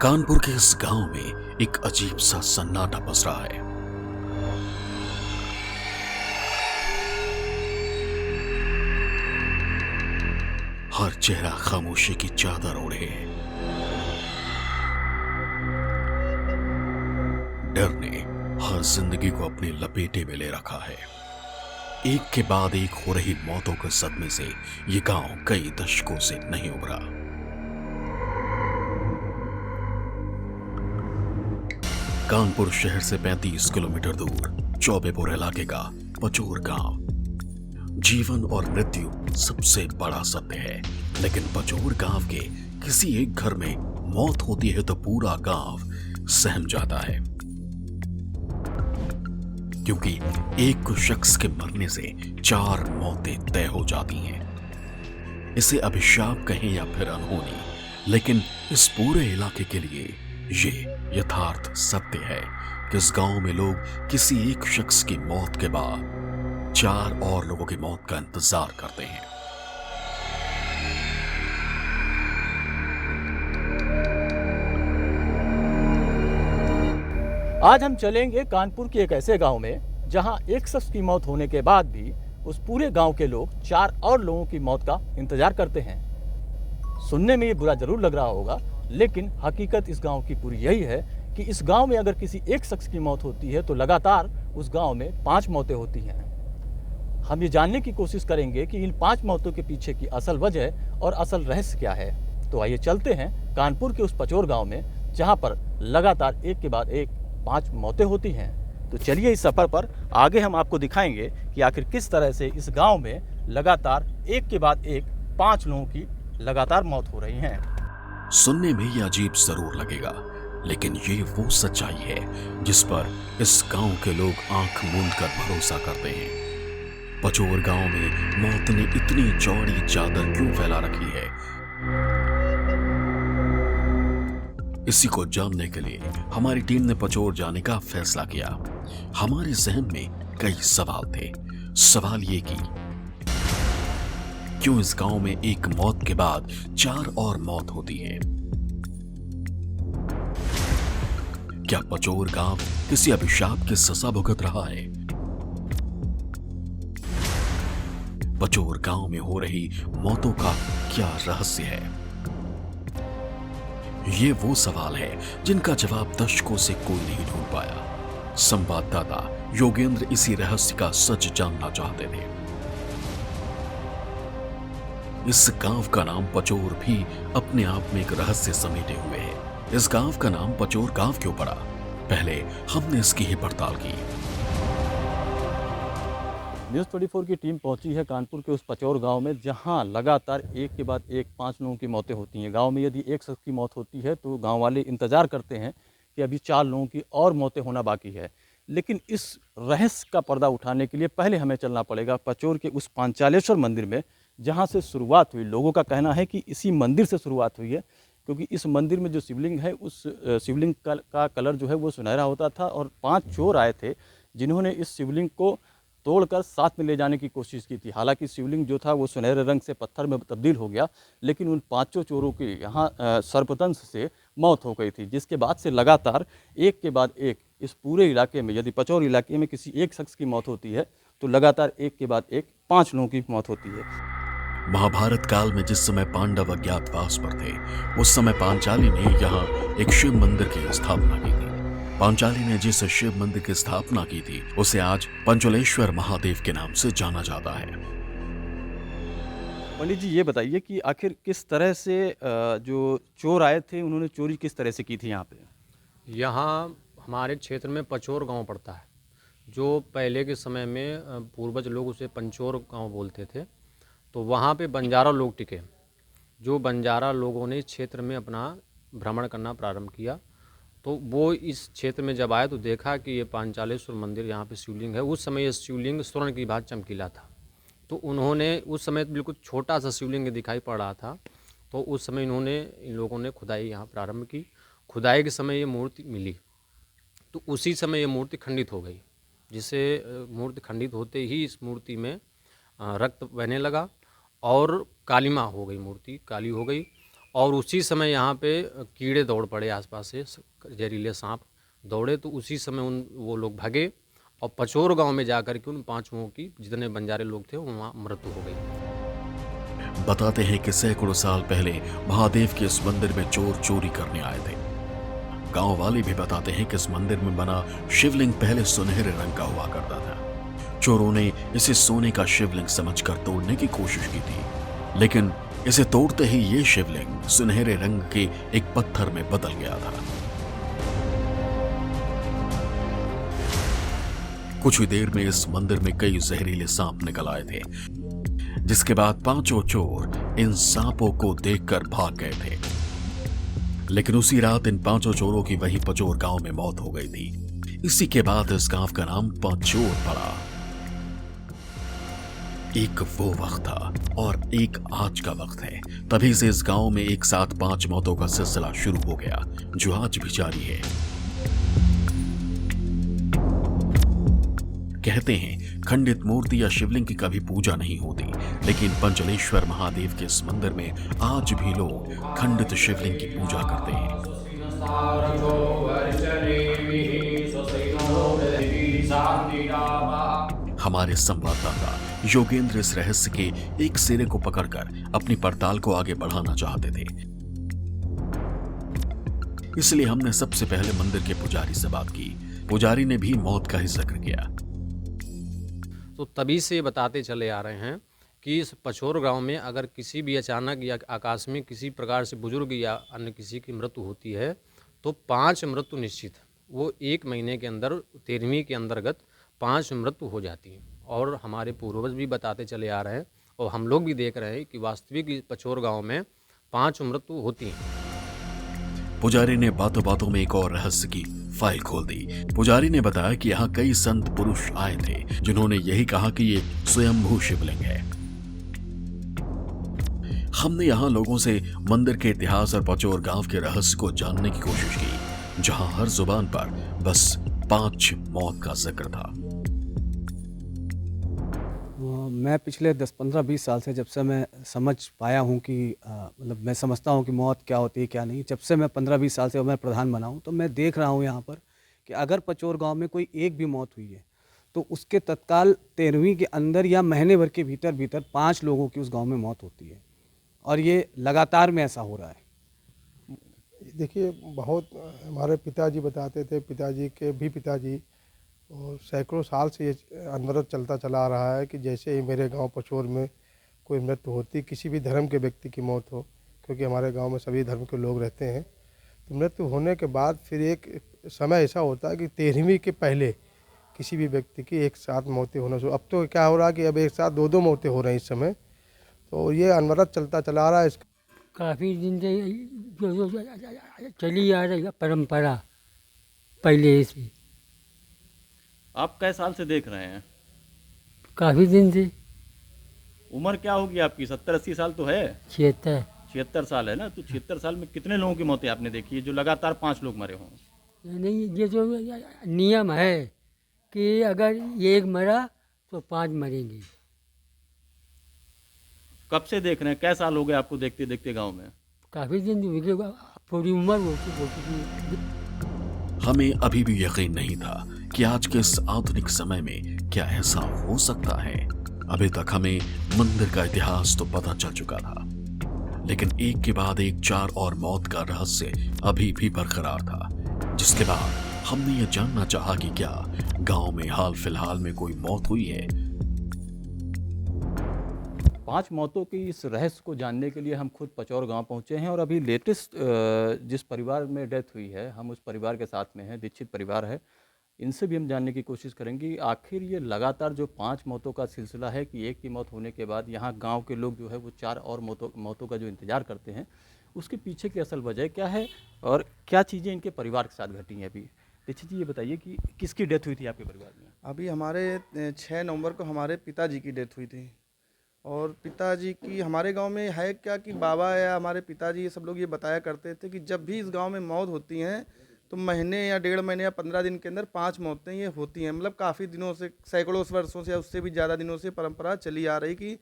कानपुर के इस गांव में एक अजीब सा सन्नाटा पस रहा है। हर चेहरा खामोशी की चादर ओढ़े है। डर ने हर जिंदगी को अपनी लपेटे में ले रखा है। एक के बाद एक हो रही मौतों के सदमे से ये गांव कई दशकों से नहीं उभरा। कानपुर शहर से 35 किलोमीटर दूर चौबेपुर इलाके का पचोर गांव। जीवन और मृत्यु सबसे बड़ा सत्य है, लेकिन पचोर गांव के किसी एक घर में मौत होती है तो पूरा गांव सहम जाता है, क्योंकि एक शख्स के मरने से 4 मौतें तय हो जाती हैं। इसे अभिशाप कहें या फिर अनहोनी, लेकिन इस पूरे इलाके के लिए ये यथार्थ सत्य है कि इस गांव में लोग किसी एक शख्स की मौत के बाद 4 और लोगों की मौत का इंतजार करते हैं। आज हम चलेंगे कानपुर के एक ऐसे गांव में जहां एक शख्स की मौत होने के बाद भी उस पूरे गांव के लोग 4 और लोगों की मौत का इंतजार करते हैं। सुनने में ये बुरा जरूर लग रहा होगा, लेकिन हकीकत इस गांव की पूरी यही है कि इस गांव में अगर किसी एक शख्स की मौत होती है तो लगातार उस गांव में 5 मौतें होती हैं। हम ये जानने की कोशिश करेंगे कि इन 5 मौतों के पीछे की असल वजह और असल रहस्य क्या है। तो आइए चलते हैं कानपुर के उस पचोर गांव में, जहां पर लगातार एक के बाद एक 5 मौतें होती हैं। तो चलिए इस सफर पर आगे हम आपको दिखाएंगे कि आखिर किस तरह से इस गांव में लगातार एक के बाद एक 5 लोगों की लगातार मौत हो रही हैं। सुनने में ये अजीब जरूर लगेगा, लेकिन ये वो सच्चाई है जिस पर इस गांव के लोग आंख मूंद कर भरोसा करते हैं। पचोर गांव में मौत ने इतनी चौड़ी चादर क्यों फैला रखी है, इसी को जानने के लिए हमारी टीम ने पचोर जाने का फैसला किया। हमारे जहन में कई सवाल थे। सवाल ये कि क्यों इस गांव में एक मौत के बाद 4 और मौत होती है? क्या पचोर गांव किसी अभिशाप की सजा भुगत रहा है? पचोर गांव में हो रही मौतों का क्या रहस्य है? ये वो सवाल है जिनका जवाब दशकों से कोई नहीं ढूंढ पाया। संवाददाता योगेंद्र इसी रहस्य का सच जानना चाहते थे। इस गांव का नाम पचोर भी अपने आप में एक रहस्य समेटे हुए है। इस गांव का नाम पचोर गांव क्यों पड़ा? पहले हमने इसकी ही पड़ताल की। न्यूज़ 24 की टीम पहुंची है कानपुर के उस पचोर गांव में, जहां लगातार एक के बाद एक 5 लोगों की मौतें होती हैं। गांव में यदि एक शख्स की मौत होती है तो गांव वाले इंतजार करते हैं कि अभी 4 लोगों की और मौतें होना बाकी है। लेकिन इस रहस्य का पर्दा उठाने के लिए पहले हमें चलना पड़ेगा पचोर के उस पांचालेश्वर मंदिर में, जहाँ से शुरुआत हुई। लोगों का कहना है कि इसी मंदिर से शुरुआत हुई है, क्योंकि इस मंदिर में जो शिवलिंग है उस शिवलिंग का कलर जो है वो सुनहरा होता था। और 5 चोर आए थे जिन्होंने इस शिवलिंग को तोड़कर साथ में ले जाने की कोशिश की थी। हालांकि शिवलिंग जो था वो सुनहरे रंग से पत्थर में तब्दील हो गया, लेकिन उन 5 चोरों की यहाँ सर्पदंश से मौत हो गई थी, जिसके बाद से लगातार एक के बाद एक इस पूरे इलाके में, यदि पचोर इलाके में किसी एक शख्स की मौत होती है तो लगातार एक के बाद एक 5 लोगों की मौत होती है। महाभारत काल में जिस समय पांडव अज्ञातवास पर थे, उस समय पांचाली ने यहाँ एक शिव मंदिर की स्थापना की थी। पांचाली ने जिस शिव मंदिर की स्थापना की थी उसे आज पंचलेश्वर महादेव के नाम से जाना जाता है। पंडित जी, ये बताइए कि आखिर किस तरह से जो चोर आए थे उन्होंने चोरी किस तरह से की थी यहाँ पे? यहाँ हमारे क्षेत्र में पचोर गांव पड़ता है, जो पहले के समय में पूर्वज लोग उसे पंचोर गांव बोलते थे। तो वहाँ पे बंजारा लोग टिके। जो बंजारा लोगों ने इस क्षेत्र में अपना भ्रमण करना प्रारंभ किया, तो वो इस क्षेत्र में जब आए तो देखा कि ये पांचालेश्वर मंदिर, यहाँ पे शिवलिंग है। उस समय ये शिवलिंग स्वर्ण की भांति चमकीला था। तो उन्होंने उस समय बिल्कुल छोटा सा शिवलिंग दिखाई पड़ रहा था। तो उस समय इन लोगों ने खुदाई यहाँ प्रारंभ की। खुदाई के समय ये मूर्ति मिली, तो उसी समय ये मूर्ति खंडित हो गई। जिसे मूर्ति खंडित होते ही इस मूर्ति में रक्त बहने लगा और कालीमा हो गई, मूर्ति काली हो गई। और उसी समय यहाँ पे कीड़े दौड़ पड़े आसपास से, जहरीले सांप दौड़े, तो उसी समय वो लोग भागे और पचोर गांव में जाकर के उन 5 की, जितने बंजारे लोग थे, वहाँ मृत्यु हो गई। बताते हैं कि सैकड़ों साल पहले महादेव के इस मंदिर में चोर चोरी करने आए थे। गांव वाले भी बताते हैं कि इस मंदिर में बना शिवलिंग पहले सुनहरे रंग का हुआ करता था। चोरों ने इसे सोने का शिवलिंग समझकर तोड़ने की कोशिश की थी, लेकिन इसे तोड़ते ही ये शिवलिंग सुनहरे रंग के एक पत्थर में बदल गया था। कुछ ही देर में इस मंदिर में कई जहरीले सांप निकल आए थे, जिसके बाद 5 चोर इन सांपों को देखकर भाग गए थे। लेकिन उसी रात इन 5 चोरों की वहीं पचोर गांव में मौत हो गई थी। इसी के बाद इस गांव का नाम पचोर पड़ा। एक वो वक्त था और एक आज का वक्त है। तभी से इस गांव में एक साथ 5 मौतों का सिलसिला शुरू हो गया, जो आज भी जारी है। कहते हैं खंडित मूर्ति या शिवलिंग की कभी पूजा नहीं होती, लेकिन पंचलेश्वर महादेव के इस मंदिर में आज भी लोग खंडित शिवलिंग की पूजा करते हैं। हमारे संवाददाता योगेंद्र इस रहस्य के एक सिरे को पकड़कर अपनी पड़ताल को आगे बढ़ाना चाहते थे, इसलिए हमने सबसे पहले मंदिर के पुजारी से बात की। पुजारी ने भी मौत का ही जिक्र किया। तो तभी से बताते चले आ रहे हैं कि इस पचोर गांव में अगर किसी भी अचानक या आकस्मिक किसी प्रकार से बुजुर्ग या अन्य किसी की मृत्यु होती है, तो 5 मृत्यु निश्चित, वो 1 महीने के अंदर 13वीं के अंतर्गत 5 मृत्यु हो जाती हैं। और हमारे पूर्वज भी बताते चले आ रहे हैं और हम लोग भी देख रहे हैं कि वास्तविक पचोर गाँव में 5 मृत्यु होती हैं। पुजारी ने बातों बातों में एक और रहस्य की फाइल खोल दी। पुजारी ने बताया कि यहाँ कई संत पुरुष आए थे, जिन्होंने यही कहा कि ये स्वयंभू शिवलिंग है। हमने यहाँ लोगों से मंदिर के इतिहास और पचोर गांव के रहस्य को जानने की कोशिश की, जहाँ हर जुबान पर बस 5 मौत का जिक्र था। मैं पिछले 10-15-20 साल से, जब से मैं समझ पाया हूँ कि मतलब मैं समझता हूँ कि मौत क्या होती है क्या नहीं, जब से मैं 15-20 साल से मैं प्रधान बना हूँ, तो मैं देख रहा हूँ यहाँ पर कि अगर पचोर गांव में कोई एक भी मौत हुई है तो उसके तत्काल 13वीं के अंदर या महीने भर के भीतर भीतर 5 लोगों की उस गांव में मौत होती है, और ये लगातार में ऐसा हो रहा है। देखिए, बहुत हमारे पिताजी बताते थे, पिताजी के भी पिताजी, और सैकड़ों साल से ये अनवरत चलता चला आ रहा है कि जैसे ही मेरे गांव पचोर में कोई मृत्यु होती, किसी भी धर्म के व्यक्ति की मौत हो, क्योंकि हमारे गांव में सभी धर्म के लोग रहते हैं, तो मृत्यु होने के बाद फिर एक समय ऐसा होता है कि 13वीं के पहले किसी भी व्यक्ति की एक साथ मौतें होना शुरू। अब तो क्या हो रहा है कि अब एक साथ 2-2 मौतें हो रही हैं इस समय, तो ये अनवरत चलता चला आ रहा है। काफ़ी दिन से जो चली आ रही है परंपरा पहले से। आप कै साल से देख रहे हैं? काफ़ी दिन से। उम्र क्या होगी आपकी? 70-80 साल तो है। 76। 76 साल है ना, तो 76 साल में कितने लोगों की मौतें आपने देखी है जो लगातार 5 लोग मरे हों? नहीं, ये जो नियम है कि अगर एक मरा तो 5 मरेंगे। कब से देख रहे हैं? कै साल हो गए आपको देखते देखते गांव में? काफ़ी दिन हो गए, पूरी उम्र हो चुकी है। हमें अभी भी यकीन नहीं था कि आज के इस आधुनिक समय में क्या ऐसा हो सकता है। अभी तक हमें मंदिर का इतिहास तो पता चल चुका था, लेकिन एक के बाद एक 4 और मौत का रहस्य अभी भी बरकरार था, जिसके बाद हमने ये जानना चाहा कि क्या गांव में हाल फिलहाल में कोई मौत हुई है। 5 मौतों की इस रहस्य को जानने के लिए हम खुद पचौर गांव पहुंचे हैं, और अभी लेटेस्ट जिस परिवार में डेथ हुई है, हम उस परिवार के साथ में हैं, दीक्षित परिवार है। इनसे भी हम जानने की कोशिश करेंगे आखिर ये लगातार जो 5 मौतों का सिलसिला है कि एक की मौत होने के बाद यहाँ गांव के लोग जो है वो 4 और मौतों का जो इंतज़ार करते हैं, उसके पीछे की असल वजह क्या है और क्या चीज़ें इनके परिवार के साथ घटी हैं। अभी दीक्षित जी ये बताइए कि किसकी डेथ हुई थी आपके परिवार में? अभी हमारे 6 नवंबर को हमारे पिताजी की डेथ हुई थी, और पिताजी की हमारे गांव में है क्या कि बाबा या हमारे पिताजी ये सब लोग ये बताया करते थे कि जब भी इस गांव में मौत होती हैं तो महीने या 1.5 महीने या 15 दिन के अंदर 5 मौतें ये होती हैं। मतलब काफ़ी दिनों से, सैकड़ों वर्षों से या उससे भी ज़्यादा दिनों से परंपरा चली आ रही कि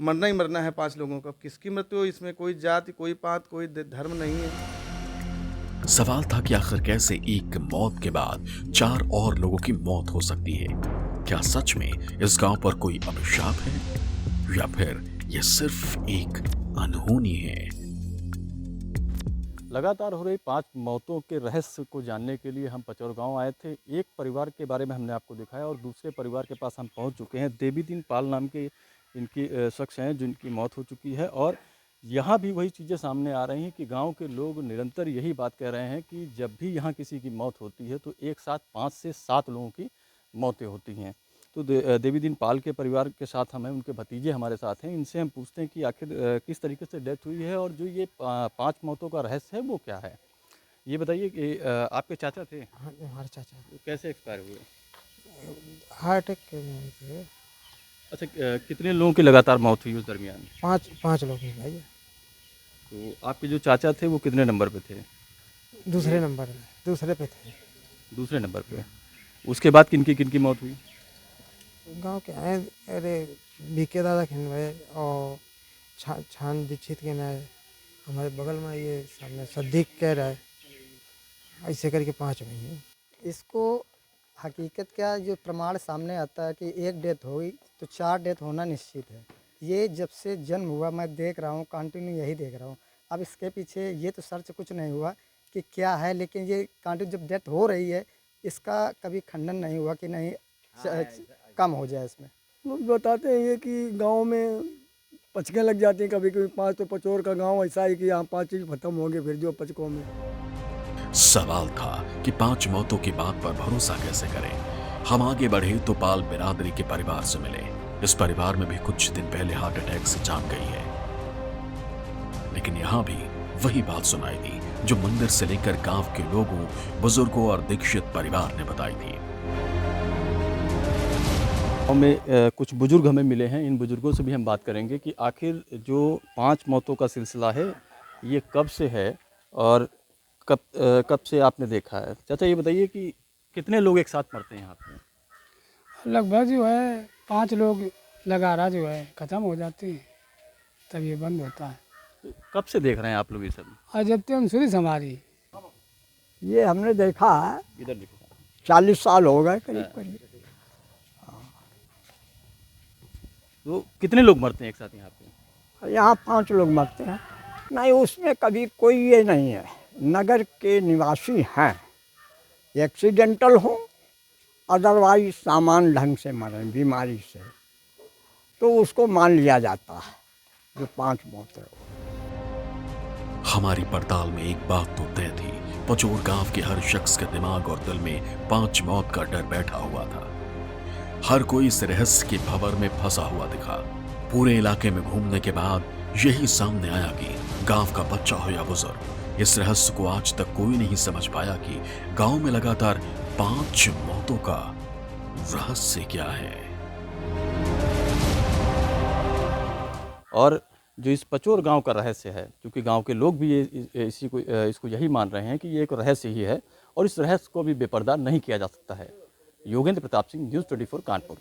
मरना ही मरना है 5 लोगों का। किसकी मृत्यु हो, इसमें कोई जाति, कोई पात, कोई धर्म नहीं है। सवाल था कि आखिर कैसे एक मौत के बाद 4 और लोगों की मौत हो सकती है। क्या सच में इस गांव पर कोई अभिशाप है या फिर यह सिर्फ एक अनहोनी है? लगातार हो रही 5 मौतों के रहस्य को जानने के लिए हम पचौर गांव आए थे। एक परिवार के बारे में हमने आपको दिखाया और दूसरे परिवार के पास हम पहुंच चुके हैं। देवीदीन पाल नाम के इनकी शख्स हैं जिनकी मौत हो चुकी है और यहाँ भी वही चीज़ें सामने आ रही हैं कि गांव के लोग निरंतर यही बात कह रहे हैं कि जब भी यहाँ किसी की मौत होती है तो एक साथ 5 से 7 लोगों की मौतें होती हैं। तो देवीदीन पाल के परिवार के साथ हम हैं, उनके भतीजे हमारे साथ हैं। इनसे हम पूछते हैं कि आखिर किस तरीके से डेथ हुई है और जो ये 5 मौतों का रहस्य है वो क्या है। ये बताइए कि आपके चाचा थे? हाँ, हमारे चाचा वो कैसे एक्सपायर हुए? हार्ट अटैक के थे। अच्छा, कितने लोगों की लगातार मौत हुई उस दरमियान? 5 लोग हैं भाई। तो आपके जो चाचा थे वो कितने नंबर पे थे? दूसरे नंबर में, दूसरे पे थे। दूसरे नंबर पे। उसके बाद किनकी किनकी मौत हुई? गांव के हैं, अरे बीके दादा खिनवे और छान दीक्षित के नए, हमारे बगल में ये सामने सद्दीक कह रहा है, ऐसे करके 5 में हैं। इसको हकीकत क्या जो प्रमाण सामने आता है कि एक डेथ हुई तो 4 डेथ होना निश्चित है। ये जब से जन्म हुआ मैं देख रहा हूँ, कंटिन्यू यही देख रहा हूँ। अब इसके पीछे ये तो सर्च कुछ नहीं हुआ कि क्या है, लेकिन ये कंटिन्यू जब डेथ हो रही है इसका कभी खंडन नहीं हुआ कि नहीं कम हो जाए इसमें। लोग बताते हैं ये कि गांव में पचके लग जाती हैं कभी कभी। 5 तो पचौर का गांव ऐसा है कि यहाँ 5 ही खत्म होंगे फिर जो पचकों में। सवाल था कि 5 मौतों की बात पर भरोसा कैसे करें। हम आगे बढ़े तो पाल बिरादरी के परिवार से मिले। इस परिवार में भी कुछ दिन पहले हार्ट अटैक से जान गई है, लेकिन यहाँ भी वही बात सुनाई दी जो मंदिर से लेकर गांव के लोगों, बुजुर्गों और दीक्षित परिवार ने बताई थी। गाँव में कुछ बुजुर्ग हमें मिले हैं। इन बुजुर्गों से भी हम बात करेंगे कि आखिर जो 5 मौतों का सिलसिला है ये कब से है और कब से आपने देखा है। चाचा ये बताइए कि कितने लोग एक साथ मरते हैं यहाँ पे? लगभग जो है 5 लोग लगारा जो है ख़त्म हो जाते हैं, तब ये बंद होता है। कब से देख रहे हैं आप लोग ये सब? और जब तक हम शुरू से हमारी ये हमने देखा है, इधर देखो। 40 साल हो गए करीब करीब। तो कितने लोग मरते हैं एक साथ यहाँ पे? यहाँ 5 लोग मरते हैं। नहीं, उसमें कभी कोई ये नहीं है, नगर के निवासी हैं, एक्सीडेंटल हो अदरवाइज सामान्य ढंग से मरें बीमारी से, तो उसको मान लिया जाता है जो 5 मौत है। हमारी पड़ताल में एक बात तो तय थी, पचौर गांव के हर शख्स के दिमाग और दिल में 5 मौत का डर बैठा हुआ था। हर कोई इस रहस्य के भंवर में फंसा हुआ दिखा। पूरे इलाके में घूमने के बाद यही सामने आया कि गांव का बच्चा हो या बुजुर्ग, इस रहस्य को आज तक कोई नहीं समझ पाया कि गांव में लगातार 5 मौतों का रहस्य क्या है। और जो इस पचौर गांव का रहस्य है, क्योंकि गांव के लोग भी इसको यही मान रहे हैं कि ये एक रहस्य ही है और इस रहस्य को भी बेपर्दा नहीं किया जा सकता है। योगेंद्र प्रताप सिंह, न्यूज़ 24 कानपुर।